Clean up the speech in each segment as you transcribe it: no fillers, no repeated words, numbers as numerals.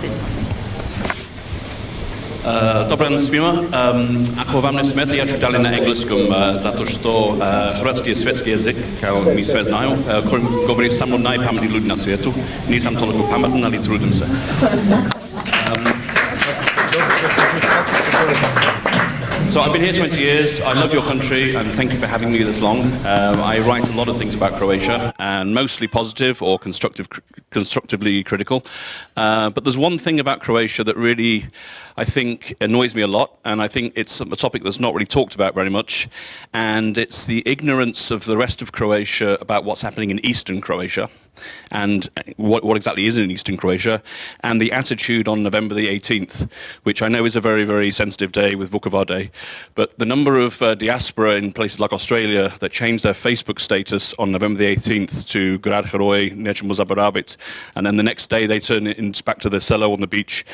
napisao. Dobar dan svima. Ako vam ne smeta, ja ću dalje na engleskom, zato što hrvatski je svjetski jezik, kao mi sve znaju, koji govori samo najpametniji ljudi na svijetu. Nisam toliko pametan, ali trudim se. So I've been here 20 years. I love your country, and thank you for having me this long. I write a lot of things about Croatia, and mostly positive or constructively critical. But there's one thing about Croatia that really, I think, annoys me a lot, and I think it's a topic that's not really talked about very much, and it's the ignorance of the rest of Croatia about what's happening in eastern Croatia, and what exactly is in eastern Croatia, and the attitude on November the 18th, which I know is a very, very sensitive day with Vukovara Day, but the number of diaspora in places like Australia that change their Facebook status on November the 18th to Grad Heroj, nećemo zaboravit, and then the next day they turn it back to their cello on the beach,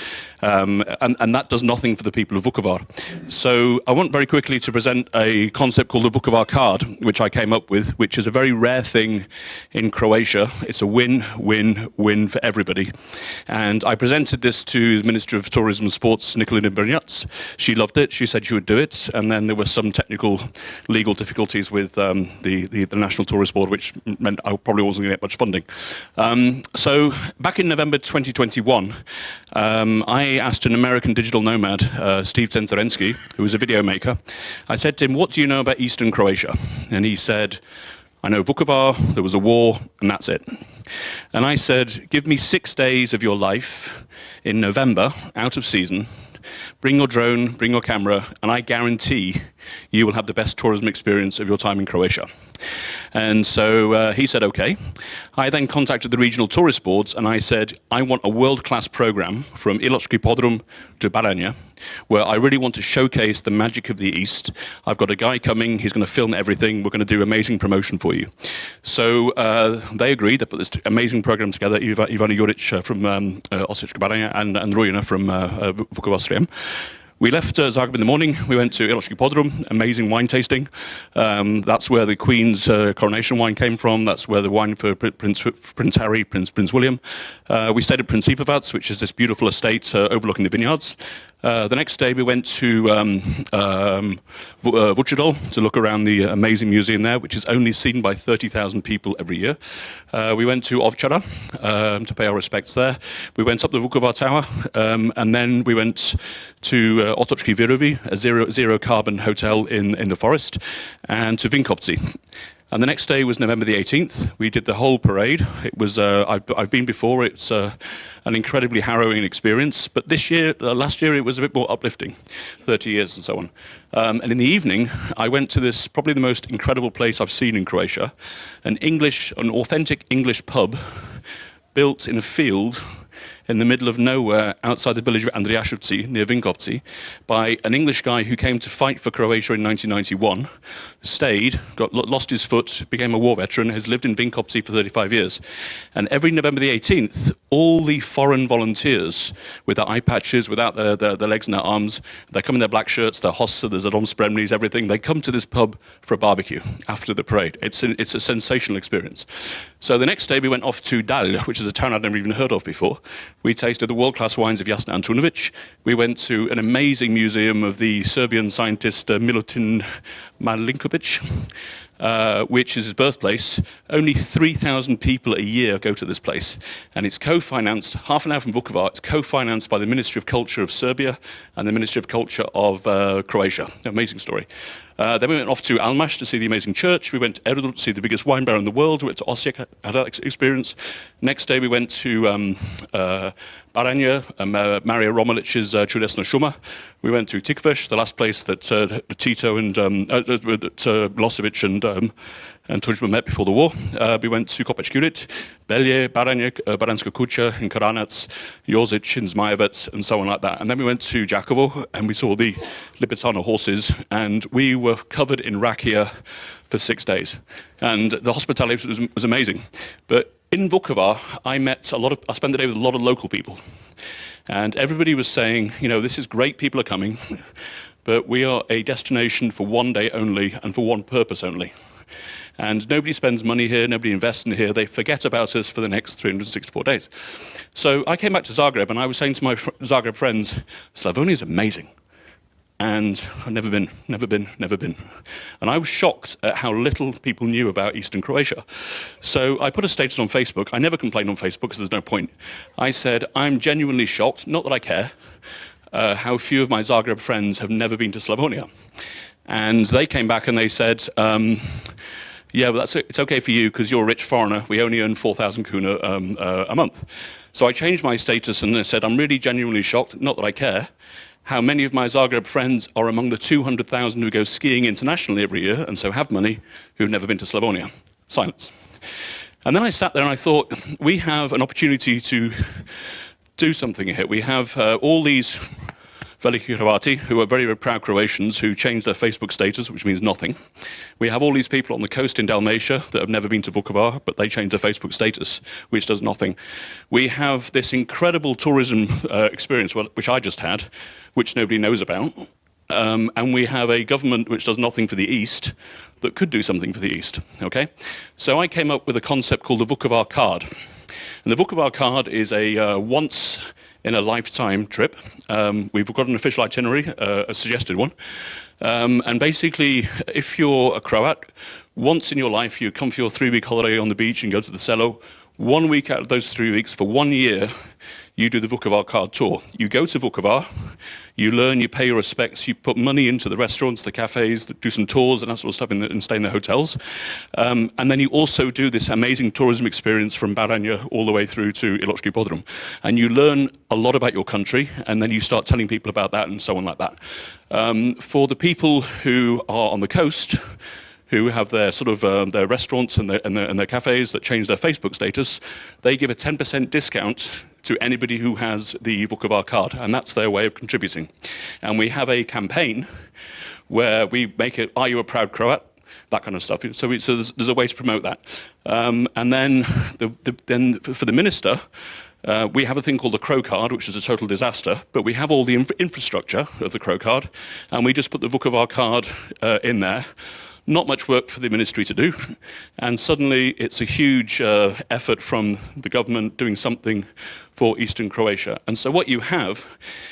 and that does nothing for the people of Vukovar. So I want very quickly to present a concept called the Vukovar card, which I came up with, which is a very rare thing in Croatia. It's a win, win, win for everybody. And I presented this to the Minister of Tourism and Sports, Nikolina Brnjac. She loved it. She said she would do it. And then there were some technical, legal difficulties with the National Tourist Board, which meant I probably wasn't going to get much funding. So back in November 2021, I asked an American digital nomad, Steve Centra, who was a video maker. I said to him, what do you know about Eastern Croatia? And he said, I know Vukovar, there was a war, and that's it. And I said, give me 6 days of your life in November, out of season. Bring your drone, bring your camera, and I guarantee you will have the best tourism experience of your time in Croatia. And so he said, okay. I then contacted the regional tourist boards and I said, I want a world-class program from Iločki Podrum to Baranja, where I really want to showcase the magic of the East. I've got a guy coming, he's going to film everything, we're going to do amazing promotion for you. So they agreed, they put this amazing program together, Ivana Juric from Osnivač Baranja and Rujina from vukovarskim. We left Zagreb in the morning, we went to Iločki Podrum, amazing wine tasting. That's where the Queen's coronation wine came from, that's where the wine for Prince Harry, Prince William. We stayed at Principavac, which is this beautiful estate overlooking the vineyards. The next day we went to Vučedol to look around the amazing museum there, which is only seen by 30,000 people every year. We went to Ovčara to pay our respects there. We went up the Vukovar Tower, and then we went to Otočki Virovi, a zero carbon hotel in the forest, and to Vinkovci. And the next day was November the 18th. We did the whole parade. It was, I've been before, it's an incredibly harrowing experience. But this year, last year, it was a bit more uplifting, 30 years and so on. And in the evening, I went to this, probably the most incredible place I've seen in Croatia, an authentic English pub built in a field in the middle of nowhere outside the village of Andrijaševci, near Vinkovci, by an English guy who came to fight for Croatia in 1991, stayed, lost his foot, became a war veteran, has lived in Vinkovci for 35 years. And every November the 18th, all the foreign volunteers with their eye patches, without their legs and their arms, they come in their black shirts, their hossa, their Zadom Spremnis, everything. They come to this pub for a barbecue after the parade. It's a sensational experience. So the next day we went off to Dal, which is a town I'd never even heard of before. We tasted the world-class wines of Jasna Antunovic. We went to an amazing museum of the Serbian scientist Milutin Malinkovic, which is his birthplace. Only 3,000 people a year go to this place. And it's co-financed, half an hour from Vukovar, it's co-financed by the Ministry of Culture of Serbia and the Ministry of Culture of Croatia. Amazing story. Then we went off to Almash to see the amazing church. We went to Erudut to see the biggest wine barrel in the world. We went to Osijek, had that experience. Next day we went to Baranja, Maria Romalic's Čudesna šuma. We went to Tikveš, the last place that Tito and Milosevic and Tuđman met before the war. We went to Kopać Kurit, Belje, Baranjak, Baranska Kuća, in Karanac, Jozic, in Zmajevac, and so on like that. And then we went to Đakovo, and we saw the Lipizzaner horses, and we were covered in rakia for 6 days. And the hospitality was amazing. But in Vukovar, I spent the day with a lot of local people. And everybody was saying, you know, this is great, people are coming, but we are a destination for one day only and for one purpose only. And nobody spends money here, nobody invests in here. They forget about us for the next 364 days. So I came back to Zagreb, and I was saying to my Zagreb friends, Slavonia is amazing. And I've never been. And I was shocked at how little people knew about Eastern Croatia. So I put a status on Facebook. I never complain on Facebook because there's no point. I said, I'm genuinely shocked, not that I care, how few of my Zagreb friends have never been to Slavonia. And they came back and they said, yeah, but it's okay for you because you're a rich foreigner. We only earn 4,000 kuna a month. So I changed my status and I said, I'm really genuinely shocked, not that I care, how many of my Zagreb friends are among the 200,000 who go skiing internationally every year and so have money who've never been to Slavonia. Silence. And then I sat there and I thought, we have an opportunity to do something here. We have all these Veliki Hrvati, who are very, very proud Croatians, who changed their Facebook status, which means nothing. We have all these people on the coast in Dalmatia that have never been to Vukovara, but they changed their Facebook status, which does nothing. We have this incredible tourism experience, which I just had, which nobody knows about. And we have a government which does nothing for the East that could do something for the East, okay? So I came up with a concept called the Vukovar card. And the Vukovar card is a once-in-a-lifetime trip. We've got an official itinerary, a suggested one. And basically, if you're a Croat, once in your life you come for your 3-week holiday on the beach and go to the Selo. 1 week out of those 3 weeks, for 1 year, you do the Vukovar card tour. You go to Vukovar, you learn, you pay your respects, you put money into the restaurants, the cafes, do some tours and that sort of stuff and stay in the hotels. And then you also do this amazing tourism experience from Baranja all the way through to Iločki Bodrum. And you learn a lot about your country, and then you start telling people about that and so on like that. For the people who are on the coast, who have their sort of their restaurants and their cafes that change their Facebook status, they give a 10% discount to anybody who has the Vukovar card, and that's their way of contributing. And we have a campaign where we make it, are you a proud Croat? That kind of stuff. So there's a way to promote that. And then, for the minister, we have a thing called the Crow card, which is a total disaster, but we have all the infrastructure of the Crow card, and we just put the Vukovar card in there. Not much work for the ministry to do, and suddenly it's a huge effort from the government doing something for Eastern Croatia. And so what you have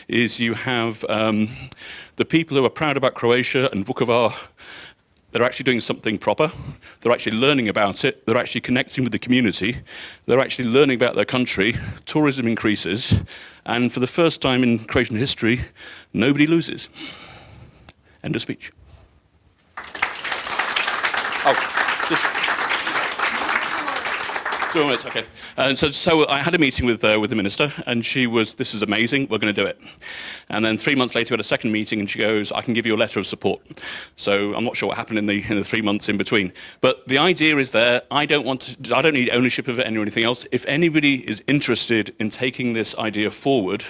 is you have the people who are proud about Croatia and Vukovar. They're actually doing something proper. They're actually learning about it. They're actually connecting with the community. They're actually learning about their country. Tourism increases, and for the first time in Croatian history, nobody loses. End of speech. Oh, just 2 minutes, okay. And so I had a meeting with the minister, and she was, this is amazing, we're going to do it. And then 3 months later, we had a second meeting, and she goes, I can give you a letter of support. So I'm not sure what happened in the 3 months in between. But the idea is there. I don't need ownership of it or anything else. If anybody is interested in taking this idea forward,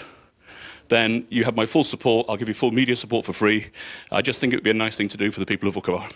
then you have my full support. I'll give you full media support for free. I just think it would be a nice thing to do for the people of Vukovar.